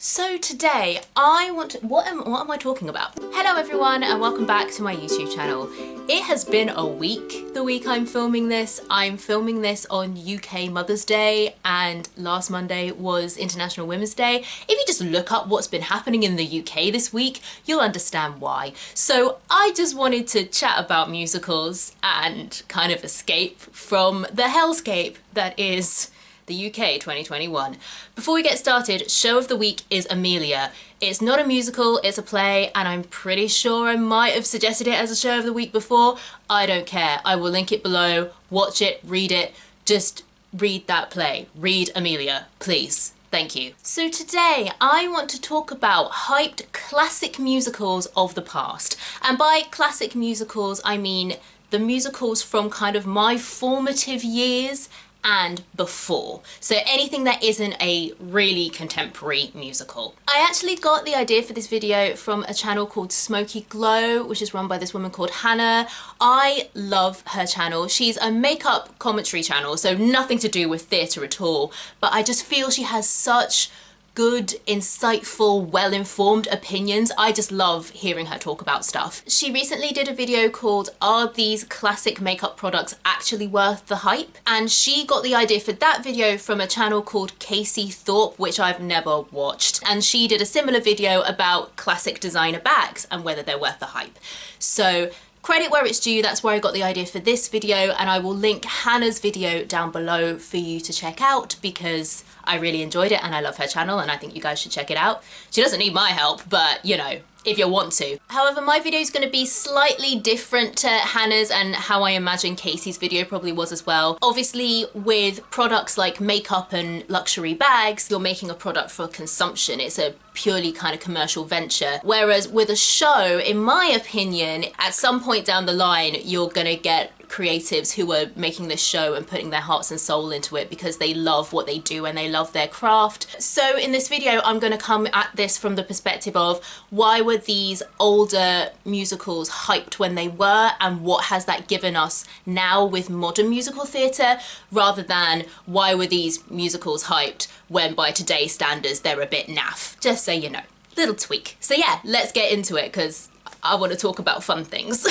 So today I want to, what am I talking about? Hello everyone and welcome back to my YouTube channel. It has been a week, the week I'm filming this. I'm filming this on UK Mother's Day and last Monday was International Women's Day. If you just look up what's been happening in the UK this week, you'll understand why. So I just wanted to chat about musicals and kind of escape from the hellscape that is the UK 2021. Before we get started, show of the week is Amelia. It's not a musical, it's a play, and I'm pretty sure I might have suggested it as a show of the week before. I don't care. I will link it below. Watch it, read it. Just read that play. Read Amelia, please. Thank you. So today I want to talk about hyped classic musicals of the past. And by classic musicals, I mean the musicals from kind of my formative years and before. So anything that isn't a really contemporary musical. I actually got the idea for this video from a channel called Smoky Glow, which is run by this woman called Hannah. I love her channel. She's a makeup commentary channel, so nothing to do with theatre at all, but I just feel she has such good, insightful, well-informed opinions. I just love hearing her talk about stuff. She recently did a video called Are These Classic Makeup Products Actually Worth the Hype? And she got the idea for that video from a channel called Casey Thorpe, which I've never watched. And she did a similar video about classic designer bags and whether they're worth the hype. So credit where it's due, that's where I got the idea for this video, and I will link Hannah's video down below for you to check out because I really enjoyed it and I love her channel and I think you guys should check it out. She doesn't need my help, but you know, if you want to. However, my video is going to be slightly different to Hannah's and how I imagine Casey's video probably was as well. Obviously, with products like makeup and luxury bags, you're making a product for consumption. It's a purely kind of commercial venture. Whereas with a show, in my opinion, at some point down the line, you're gonna get creatives who are making this show and putting their hearts and soul into it because they love what they do and they love their craft. So in this video, I'm going to come at this from the perspective of why were these older musicals hyped when they were and what has that given us now with modern musical theatre, rather than why were these musicals hyped when by today's standards they're a bit naff. Just so you know, little tweak. So yeah, let's get into it because I want to talk about fun things.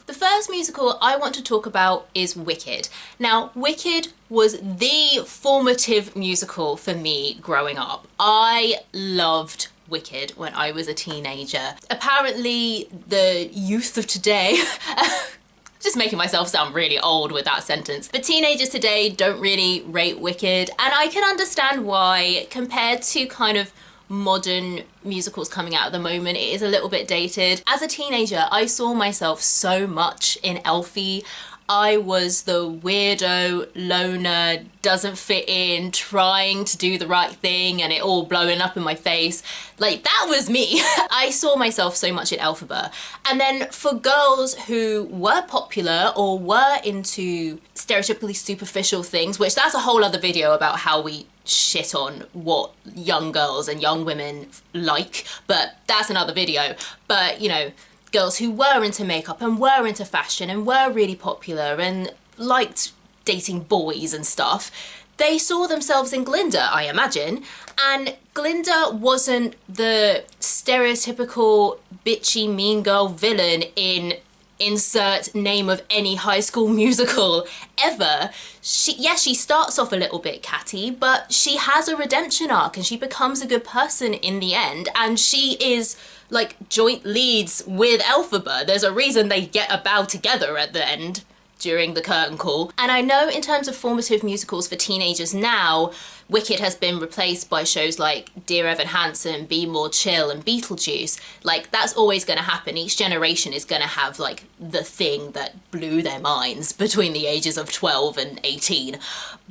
The first musical I want to talk about is Wicked. Now, Wicked was the formative musical for me growing up. I loved Wicked when I was a teenager. Apparently, the youth of today just making myself sound really old with that sentence. But teenagers today don't really rate Wicked, and I can understand why. Compared to kind of modern musicals coming out at the moment, it is a little bit dated. As a teenager, I saw myself so much in Elfie. I was the weirdo, loner, doesn't fit in, trying to do the right thing and it all blowing up in my face. Like, that was me. I saw myself so much in Elphaba. And then for girls who were popular or were into stereotypically superficial things, which that's a whole other video about how we shit on what young girls and young women like, but that's another video. But you know, girls who were into makeup and were into fashion and were really popular and liked dating boys and stuff, they saw themselves in Glinda, I imagine. And Glinda wasn't the stereotypical bitchy mean girl villain in insert name of any High School Musical ever. She starts off a little bit catty, but she has a redemption arc and she becomes a good person in the end, and she is like joint leads with Elphaba. There's a reason they get a bow together at the end during the curtain call. And I know in terms of formative musicals for teenagers now, Wicked has been replaced by shows like Dear Evan Hansen, Be More Chill and Beetlejuice. Like, that's always going to happen. Each generation is going to have like the thing that blew their minds between the ages of 12 and 18.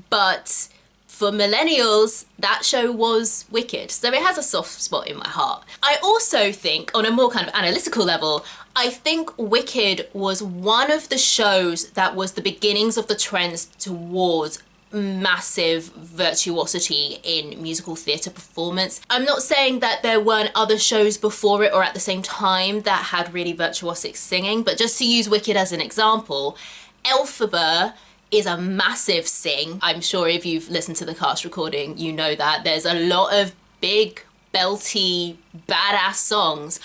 But for millennials, that show was Wicked, so it has a soft spot in my heart. I also think, on a more kind of analytical level, I think Wicked was one of the shows that was the beginnings of the trends towards massive virtuosity in musical theatre performance. I'm not saying that there weren't other shows before it or at the same time that had really virtuosic singing, but just to use Wicked as an example, Elphaba is a massive sing. I'm sure if you've listened to the cast recording, you know that. There's a lot of big belty, badass songs.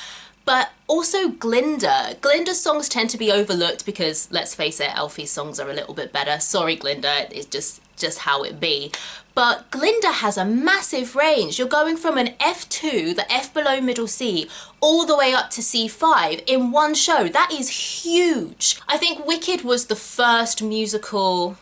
But also Glinda. Glinda's songs tend to be overlooked because, let's face it, Elfie's songs are a little bit better. Sorry, Glinda, it's just how it be. But Glinda has a massive range. You're going from an F2, the F below middle C, all the way up to C5 in one show. That is huge. I think Wicked was the first musical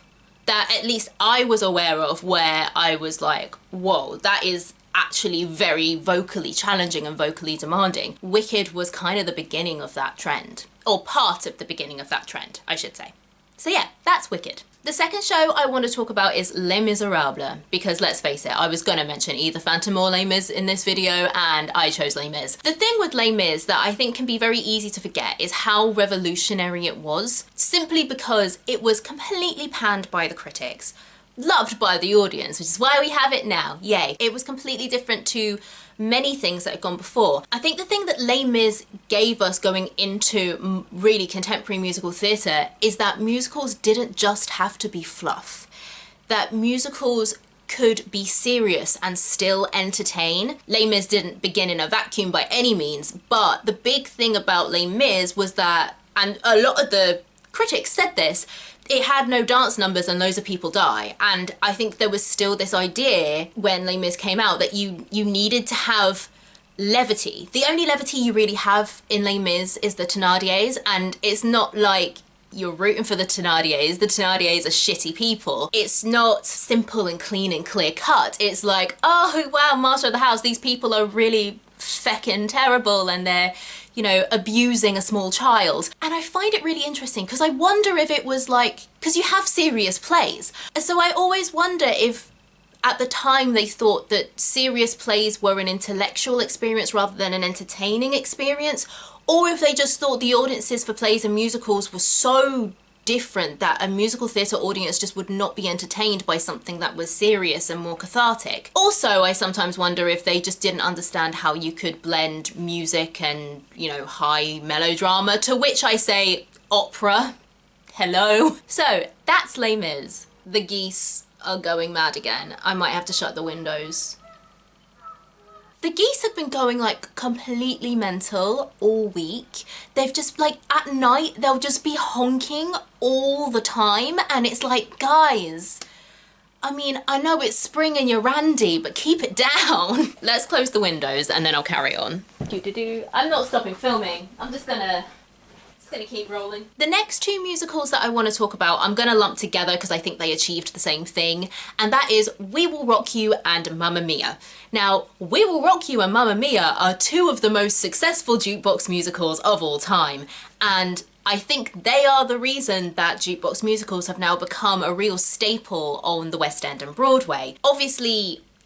that at least I was aware of where I was like, whoa, that is actually very vocally challenging and vocally demanding. Wicked was kind of the beginning of that trend, or part of the beginning of that trend, I should say. So yeah, that's Wicked. The second show I want to talk about is Les Miserables, because let's face it, I was going to mention either Phantom or Les Mis in this video, and I chose Les Mis. The thing with Les Mis that I think can be very easy to forget is how revolutionary it was, simply because it was completely panned by the critics, loved by the audience, which is why we have it now, yay. It was completely different to many things that had gone before. I think the thing that Les Mis gave us going into really contemporary musical theatre is that musicals didn't just have to be fluff. That musicals could be serious and still entertain. Les Mis didn't begin in a vacuum by any means, but the big thing about Les Mis was that, and a lot of the critics said this, it had no dance numbers and loads of people die. And I think there was still this idea when Les Mis came out that you needed to have levity. The only levity you really have in Les Mis is the Thénardiers, and it's not like you're rooting for the Thénardiers. The Thénardiers are shitty people. It's not simple and clean and clear cut. It's like, oh wow, master of the house, these people are really feckin' terrible and they're, you know, abusing a small child. And I find it really interesting because I wonder if it was like, because you have serious plays. So I always wonder if at the time they thought that serious plays were an intellectual experience rather than an entertaining experience, or if they just thought the audiences for plays and musicals were so different that a musical theatre audience just would not be entertained by something that was serious and more cathartic. Also, I sometimes wonder if they just didn't understand how you could blend music and, you know, high melodrama, to which I say opera. Hello. So that's Les Mis. The geese are going mad again. I might have to shut the windows. The geese have been going like completely mental all week. They've just like at night, they'll just be honking all the time. And it's like, guys, I mean, I know it's spring and you're randy, but keep it down. Let's close the windows and then I'll carry on. I'm not stopping filming. I'm just gonna keep rolling. The next two musicals that I want to talk about, I'm gonna lump together because I think they achieved the same thing, and that is We Will Rock You and Mamma Mia. Now, We Will Rock You and Mamma Mia are two of the most successful jukebox musicals of all time, and I think they are the reason that jukebox musicals have now become a real staple on the West End and Broadway.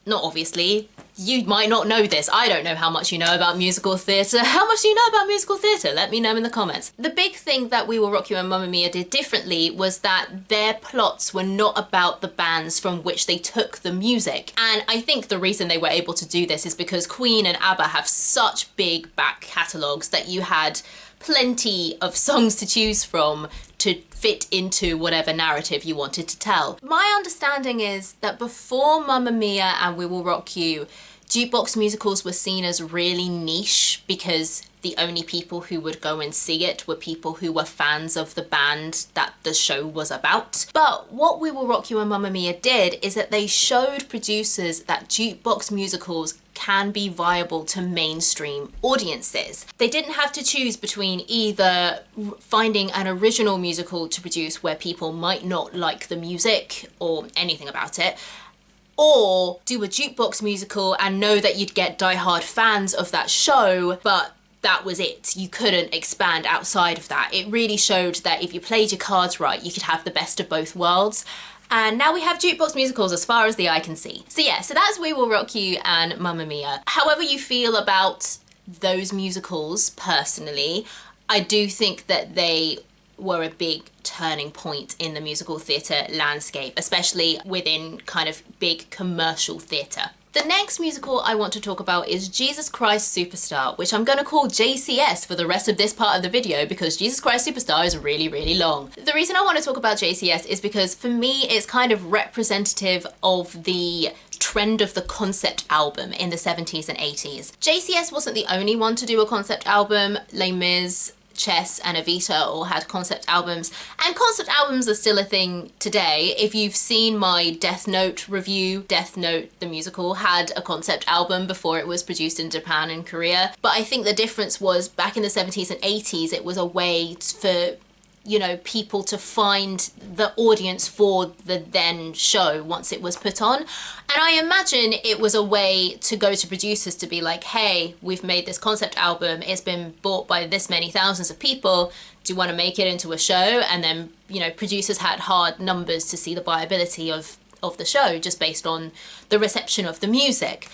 Not obviously, you might not know this. I don't know how much you know about musical theatre. How much do you know about musical theatre? Let me know in the comments. The big thing that We Will Rock You and Mamma Mia did differently was that their plots were not about the bands from which they took the music. And I think the reason they were able to do this is because Queen and ABBA have such big back catalogues that you had plenty of songs to choose from to fit into whatever narrative you wanted to tell. My understanding is that before Mamma Mia and We Will Rock You, jukebox musicals were seen as really niche because the only people who would go and see it were people who were fans of the band that the show was about. But what We Will Rock You and Mamma Mia did is that they showed producers that jukebox musicals can be viable to mainstream audiences. They didn't have to choose between either finding an original musical to produce where people might not like the music or anything about it, or do a jukebox musical and know that you'd get diehard fans of that show, but that was it. You couldn't expand outside of that. It really showed that if you played your cards right, you could have the best of both worlds. And now we have jukebox musicals as far as the eye can see. So yeah, so that's We Will Rock You and Mamma Mia. However you feel about those musicals personally, I do think that they were a big turning point in the musical theatre landscape, especially within kind of big commercial theatre. The next musical I want to talk about is Jesus Christ Superstar, which I'm going to call JCS for the rest of this part of the video because Jesus Christ Superstar is really, really long. The reason I want to talk about JCS is because for me it's kind of representative of the trend of the concept album in the 70s and 80s. JCS wasn't the only one to do a concept album. Les Mis, Chess and Evita all had concept albums, and concept albums are still a thing today. If you've seen my Death Note review, Death Note the musical had a concept album before it was produced in Japan and Korea. But I think the difference was back in the 70s and 80s it was a way for, you know, people to find the audience for the then show once it was put on. And I imagine it was a way to go to producers to be like, hey, we've made this concept album, it's been bought by this many thousands of people, do you want to make it into a show? And then, you know, producers had hard numbers to see the viability of the show just based on the reception of the music.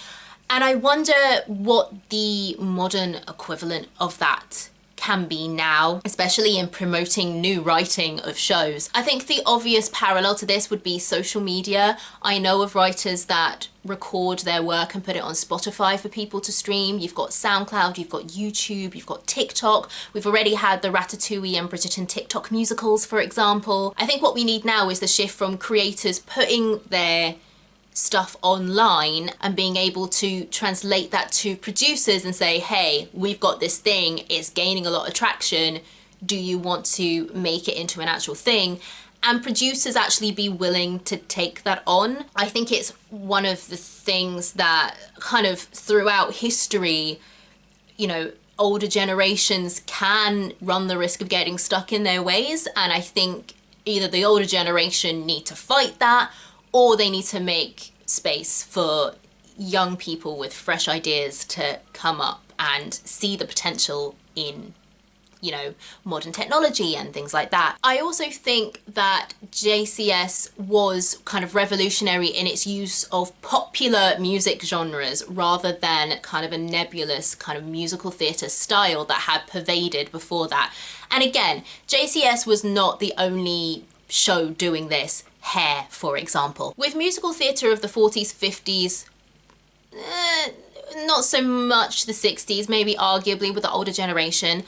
And I wonder what the modern equivalent of that can be now, especially in promoting new writing of shows. I think the obvious parallel to this would be social media. I know of writers that record their work and put it on Spotify for people to stream. You've got SoundCloud, you've got YouTube, you've got TikTok. We've already had the Ratatouille and Bridgerton TikTok musicals, for example. I think what we need now is the shift from creators putting their stuff online and being able to translate that to producers and say, hey, we've got this thing, it's gaining a lot of traction, do you want to make it into an actual thing? And producers actually be willing to take that on. I think it's one of the things that kind of throughout history, you know, older generations can run the risk of getting stuck in their ways, and I think either the older generation need to fight that, or they need to make space for young people with fresh ideas to come up and see the potential in, you know, modern technology and things like that. I also think that JCS was kind of revolutionary in its use of popular music genres rather than kind of a nebulous kind of musical theatre style that had pervaded before that. And again, JCS was not the only show doing this. Hair, for example. With musical theatre of the 40s, 50s, not so much the 60s, maybe arguably with the older generation,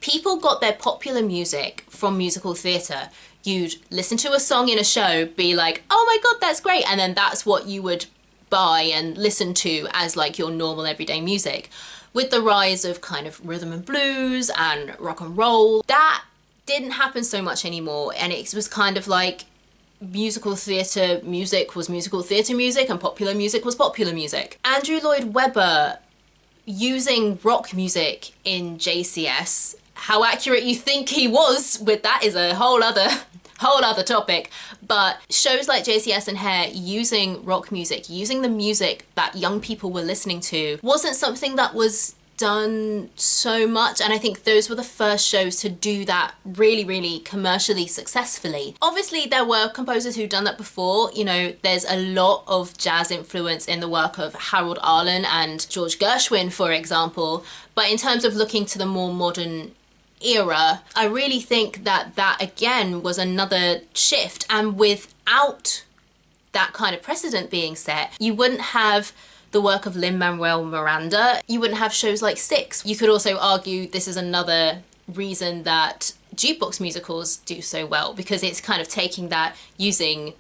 people got their popular music from musical theatre. You'd listen to a song in a show, be like, oh my god, that's great, and then that's what you would buy and listen to as like your normal everyday music. With the rise of kind of rhythm and blues and rock and roll, that didn't happen so much anymore, and it was kind of like musical theatre music was musical theatre music and popular music was popular music. Andrew Lloyd Webber using rock music in JCS, how accurate you think he was with that is a whole other topic, but shows like JCS and Hair using rock music, using the music that young people were listening to, wasn't something that was done so much, and I think those were the first shows to do that really, really commercially successfully. Obviously there were composers who'd done that before, you know, there's a lot of jazz influence in the work of Harold Arlen and George Gershwin, for example, but in terms of looking to the more modern era, I really think that that again was another shift, and without that kind of precedent being set, you wouldn't have the work of Lin-Manuel Miranda, you wouldn't have shows like Six. You could also argue this is another reason that jukebox musicals do so well, because it's kind of taking that, using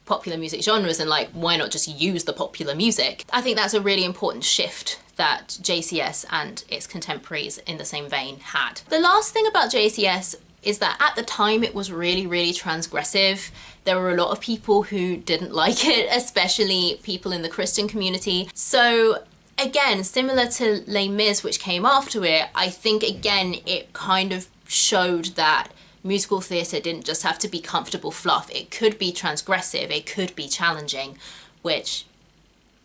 popular music genres and like, why not just use the popular music? I think that's a really important shift that JCS and its contemporaries in the same vein had. The last thing about JCS is that at the time it was really, really transgressive. There were a lot of people who didn't like it, especially people in the Christian community. So again, similar to Les Mis, which came after it, I think again it kind of showed that musical theatre didn't just have to be comfortable fluff. It could be transgressive, it could be challenging, which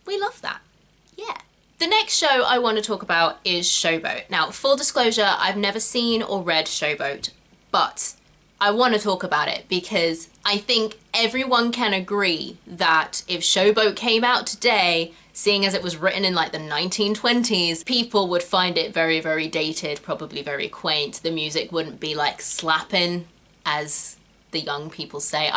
we love that. Yeah. The next show I want to talk about is Showboat. Now, full disclosure, I've never seen or read Showboat, but I want to talk about it because I think everyone can agree that if Showboat came out today, seeing as it was written in like the 1920s, people would find it very, very dated, probably very quaint. The music wouldn't be like slapping, as the young people say.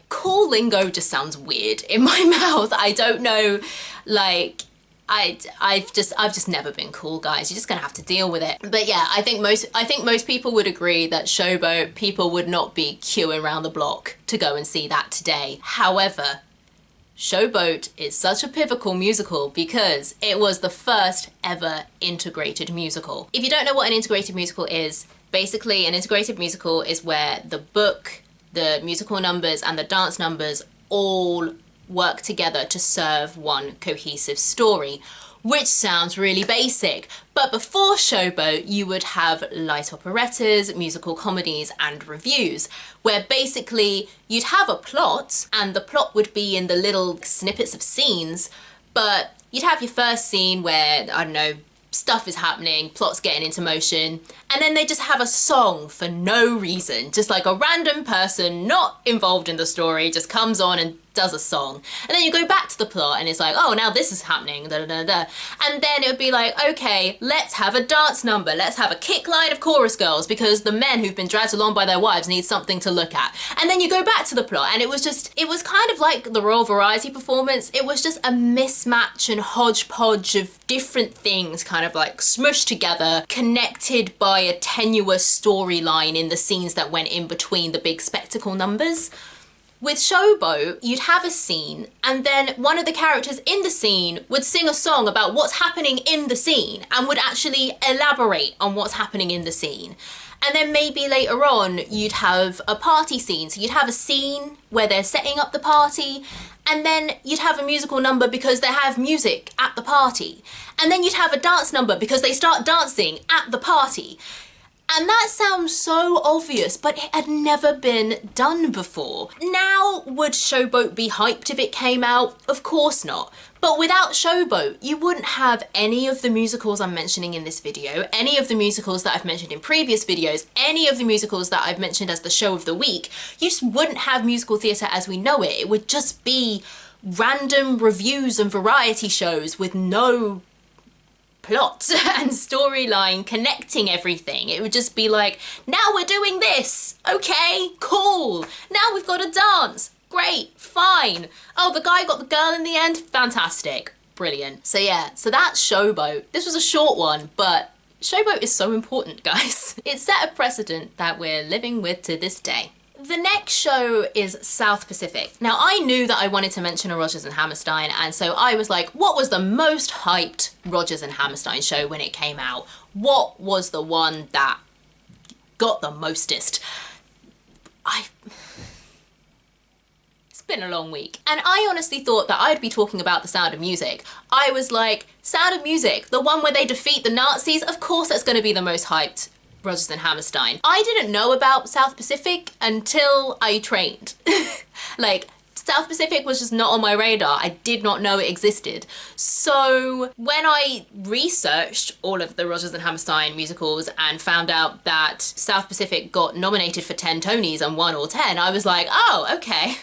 Cool lingo just sounds weird in my mouth. I don't know, like, I've just never been cool, guys. You're just gonna have to deal with it. But yeah, I think most people would agree that Showboat, people would not be queuing around the block to go and see that today. However, Showboat is such a pivotal musical because it was the first ever integrated musical. If you don't know what an integrated musical is, basically an integrated musical is where the book, the musical numbers and the dance numbers all work together to serve one cohesive story, which sounds really basic. But before Showboat, you would have light operettas, musical comedies and revues, where basically you'd have a plot and the plot would be in the little snippets of scenes, but you'd have your first scene where, I don't know, stuff is happening, plot's getting into motion, and then they just have a song for no reason. Just like a random person not involved in the story just comes on and does a song. And then you go back to the plot and it's like, oh, now this is happening, da da da da. And then it would be like, okay, let's have a dance number. Let's have a kick line of chorus girls because the men who've been dragged along by their wives need something to look at. And then you go back to the plot and it was kind of like the Royal Variety performance. It was just a mismatch and hodgepodge of different things kind of like smushed together, connected by a tenuous storyline in the scenes that went in between the big spectacle numbers. With Showboat, you'd have a scene and then one of the characters in the scene would sing a song about what's happening in the scene and would actually elaborate on what's happening in the scene. And then maybe later on you'd have a party scene. So you'd have a scene where they're setting up the party and then you'd have a musical number because they have music at the party. And then you'd have a dance number because they start dancing at the party. And that sounds so obvious, but it had never been done before. Now, would Showboat be hyped if it came out? Of course not. But without Showboat, you wouldn't have any of the musicals I'm mentioning in this video, any of the musicals that I've mentioned in previous videos, any of the musicals that I've mentioned as the show of the week. You just wouldn't have musical theatre as we know it. It would just be random reviews and variety shows with no plot and storyline connecting everything. It would just be like, now we're doing this, okay, cool, now we've got a dance, great, fine, oh, the guy got the girl in the end, fantastic, brilliant. So yeah, so that's Showboat. This was a short one, but Showboat is so important, guys. It set a precedent that we're living with to this day. The next show is South Pacific. Now, I knew that I wanted to mention a Rodgers and Hammerstein, and so I was like, what was the most hyped Rodgers and Hammerstein show when it came out? What was the one that got the mostest? It's been a long week. And I honestly thought that I'd be talking about The Sound of Music. I was like, Sound of Music, the one where they defeat the Nazis, of course that's gonna be the most hyped Rodgers and Hammerstein. I didn't know about South Pacific until I trained. Like, South Pacific was just not on my radar. I did not know it existed. So when I researched all of the Rodgers and Hammerstein musicals and found out that South Pacific got nominated for 10 Tonys and won all 10, I was like, oh, okay,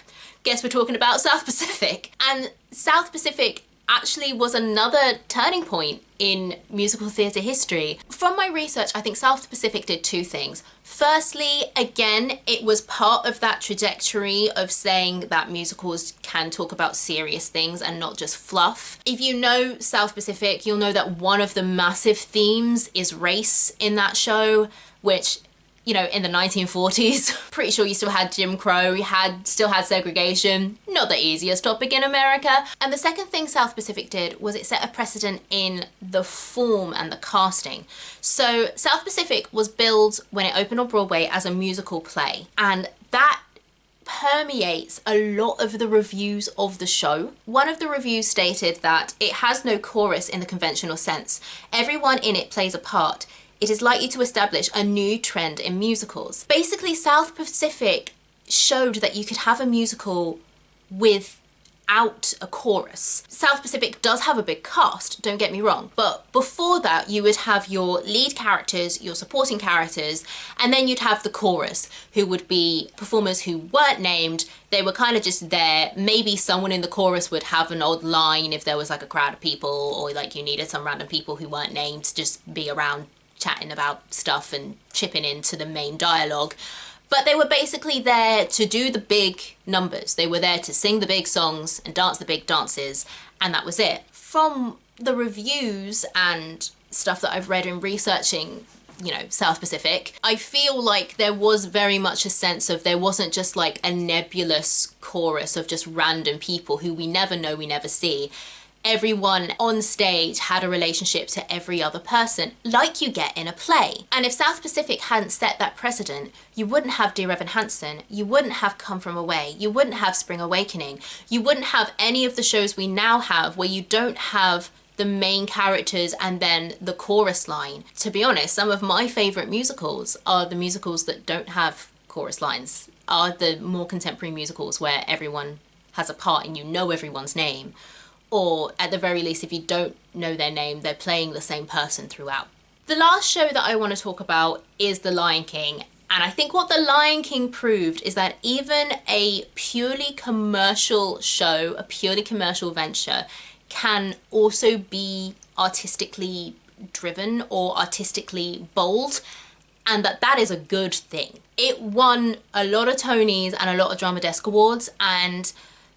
guess we're talking about South Pacific. And South Pacific actually was another turning point in musical theatre history. From my research, I think South Pacific did two things. Firstly, again, it was part of that trajectory of saying that musicals can talk about serious things and not just fluff. If you know South Pacific, you'll know that one of the massive themes is race in that show, which, you know, in the 1940s, pretty sure you still had Jim Crow, you still had segregation, not the easiest topic in America. And the second thing South Pacific did was it set a precedent in the form and the casting. So South Pacific was billed when it opened on Broadway as a musical play, and that permeates a lot of the reviews of the show. One of the reviews stated that it has no chorus in the conventional sense. Everyone in it plays a part. It is likely to establish a new trend in musicals. Basically, South Pacific showed that you could have a musical without a chorus. South Pacific does have a big cast, don't get me wrong, but before that you would have your lead characters, your supporting characters, and then you'd have the chorus, who would be performers who weren't named. They were kind of just there. Maybe someone in the chorus would have an odd line if there was like a crowd of people, or like you needed some random people who weren't named to just be around chatting about stuff and chipping into the main dialogue. But they were basically there to do the big numbers. They were there to sing the big songs and dance the big dances, and that was it. From the reviews and stuff that I've read in researching you know, South Pacific, I feel like there was very much a sense of there wasn't just like a nebulous chorus of just random people who we never know, we never see. Everyone on stage had a relationship to every other person, like you get in a play. And if South Pacific hadn't set that precedent, you wouldn't have Dear Evan Hansen, you wouldn't have Come From Away, you wouldn't have Spring Awakening, you wouldn't have any of the shows we now have where you don't have the main characters and then the chorus line. To be honest, some of my favourite musicals are the musicals that don't have chorus lines, are the more contemporary musicals where everyone has a part and you know everyone's name. Or at the very least, if you don't know their name, they're playing the same person throughout. The last show that I want to talk about is The Lion King. And I think what The Lion King proved is that even a purely commercial show, a purely commercial venture, can also be artistically driven or artistically bold, and that is a good thing. It won a lot of Tonys and a lot of Drama Desk Awards, and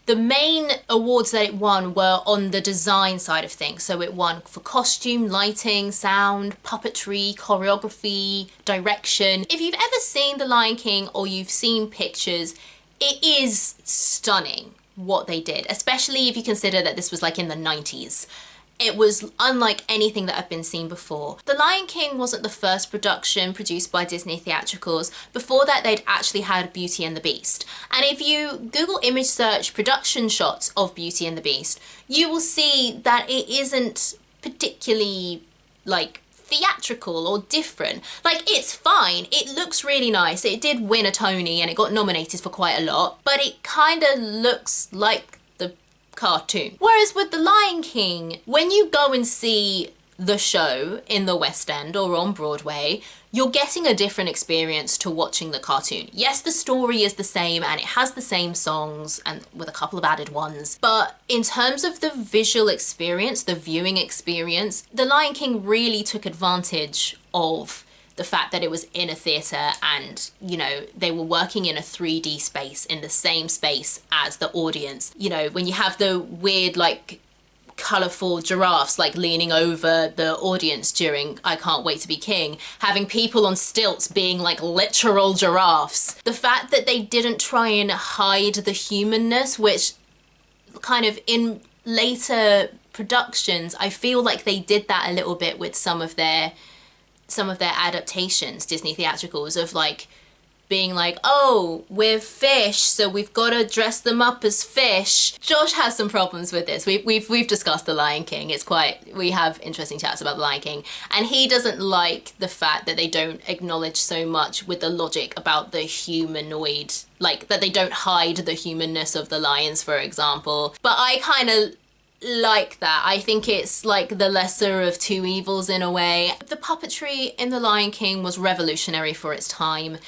the main awards that it won were on the design side of things. So it won for costume, lighting, sound, puppetry, choreography, direction. If you've ever seen The Lion King or you've seen pictures, it is stunning what they did, especially if you consider that this was like in the 90s. It was unlike anything that had been seen before. The Lion King wasn't the first production produced by Disney Theatricals. Before that, they'd actually had Beauty and the Beast. And if you Google image search production shots of Beauty and the Beast, you will see that it isn't particularly like theatrical or different. Like, it's fine, it looks really nice, it did win a Tony and it got nominated for quite a lot, but it kind of looks like cartoon. Whereas with The Lion King, when you go and see the show in the West End or on Broadway, you're getting a different experience to watching the cartoon. Yes, the story is the same and it has the same songs and with a couple of added ones, but in terms of the visual experience, the viewing experience, The Lion King really took advantage of the fact that it was in a theatre and, you know, they were working in a 3D space, in the same space as the audience. You know, when you have the weird, like, colourful giraffes, like, leaning over the audience during I Can't Wait to Be King, having people on stilts being, like, literal giraffes. The fact that they didn't try and hide the humanness, which kind of in later productions, I feel like they did that a little bit with some of their adaptations, Disney Theatricals, of like being like, oh, we're fish, so we've got to dress them up as fish. Josh has some problems with this. We've discussed The Lion King. We have interesting chats about The Lion King, and he doesn't like the fact that they don't acknowledge so much with the logic about the humanoid, like that they don't hide the humanness of the lions, for example. But I kind of like that. I think it's like the lesser of two evils in a way. The puppetry in The Lion King was revolutionary for its time.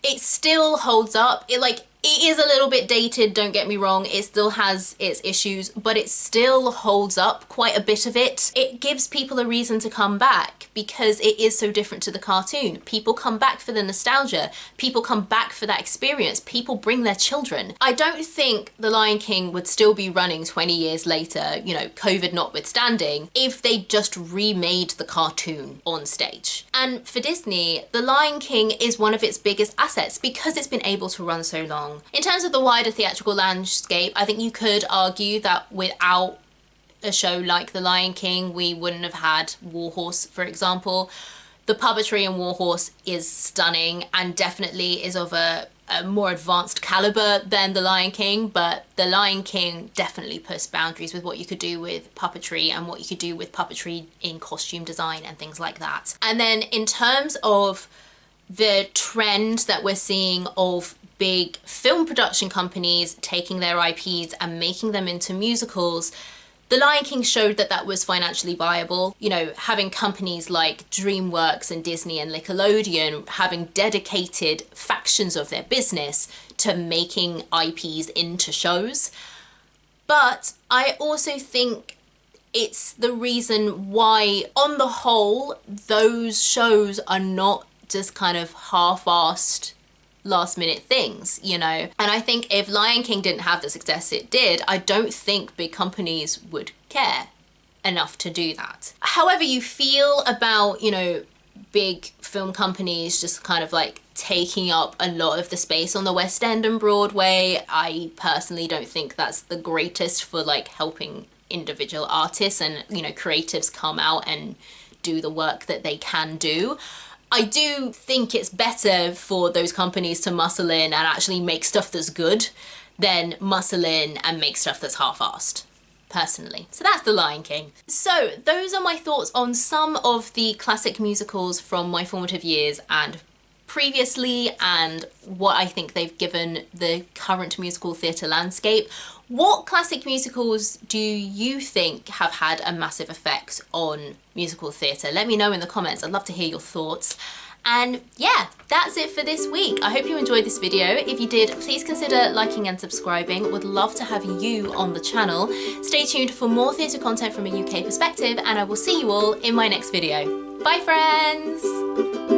It still holds up. It is a little bit dated, don't get me wrong. It still has its issues, but it still holds up quite a bit of it. It gives people a reason to come back because it is so different to the cartoon. People come back for the nostalgia. People come back for that experience. People bring their children. I don't think The Lion King would still be running 20 years later, you know, COVID notwithstanding, if they just remade the cartoon on stage. And for Disney, The Lion King is one of its biggest assets because it's been able to run so long. In terms of the wider theatrical landscape, I think you could argue that without a show like The Lion King, we wouldn't have had Warhorse, for example. The puppetry in Warhorse is stunning and definitely is of a more advanced caliber than The Lion King, but The Lion King definitely pushed boundaries with what you could do with puppetry and what you could do with puppetry in costume design and things like that. And then in terms of the trend that we're seeing of big film production companies taking their IPs and making them into musicals, The Lion King showed that that was financially viable. You know, having companies like DreamWorks and Disney and Nickelodeon having dedicated factions of their business to making IPs into shows. But I also think it's the reason why, on the whole, those shows are not just kind of half-assed last minute things, you know. And I think if Lion King didn't have the success it did, I don't think big companies would care enough to do that. However you feel about, you know, big film companies just kind of like taking up a lot of the space on the West End and Broadway. I personally don't think that's the greatest for like helping individual artists and, you know, creatives come out and do the work that they can do. I do think it's better for those companies to muscle in and actually make stuff that's good than muscle in and make stuff that's half-assed, personally. So that's The Lion King. So those are my thoughts on some of the classic musicals from my formative years and previously, and what I think they've given the current musical theatre landscape. What classic musicals do you think have had a massive effect on musical theatre? Let me know in the comments. I'd love to hear your thoughts. And yeah, that's it for this week. I hope you enjoyed this video. If you did, please consider liking and subscribing. Would love to have you on the channel. Stay tuned for more theatre content from a UK perspective, and I will see you all in my next video. Bye friends!